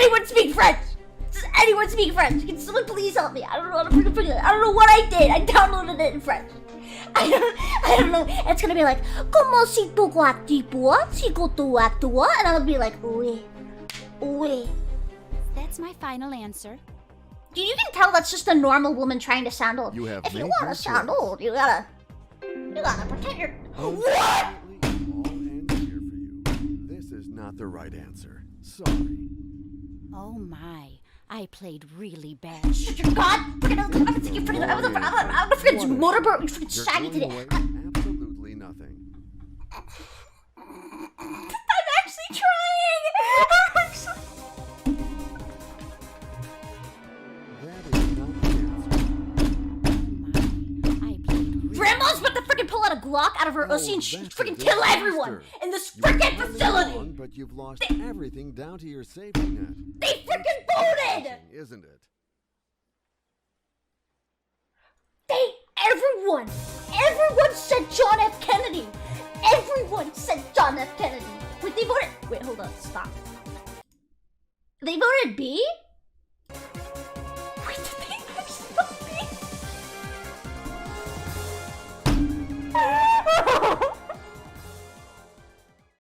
anyone speak French? Does anyone speak French? Can someone please help me? I don't know how to freaking figure it. I don't know what I did. I downloaded it in French. I don't know. It's gonna be like, "Como si tu guatipua, si gotuatua," and I'll be like, "Oui, oui." That's my final answer. You can tell that's just a normal woman trying to sound old. If you want to sound old, you gotta pretend you're. What? All ends here for you. This is not the right answer. Sorry. Oh my, I played really bad. God, I'm gonna freaking motorboat, you freaking You're shaggy going today. away absolutely nothing. I'm actually trying. That is not the answer. I played really Grandma's about to freaking pull out a Glock out of her Ussy and that's a freaking kill everyone disaster. in this You were freaking probably facility. wrong, but you've lost everything down to your safety net. They freaking voted. Isn't it? Everyone said John F. Kennedy. Everyone said John F. Kennedy. Wait, they voted. Wait, hold on. Stop. They voted B?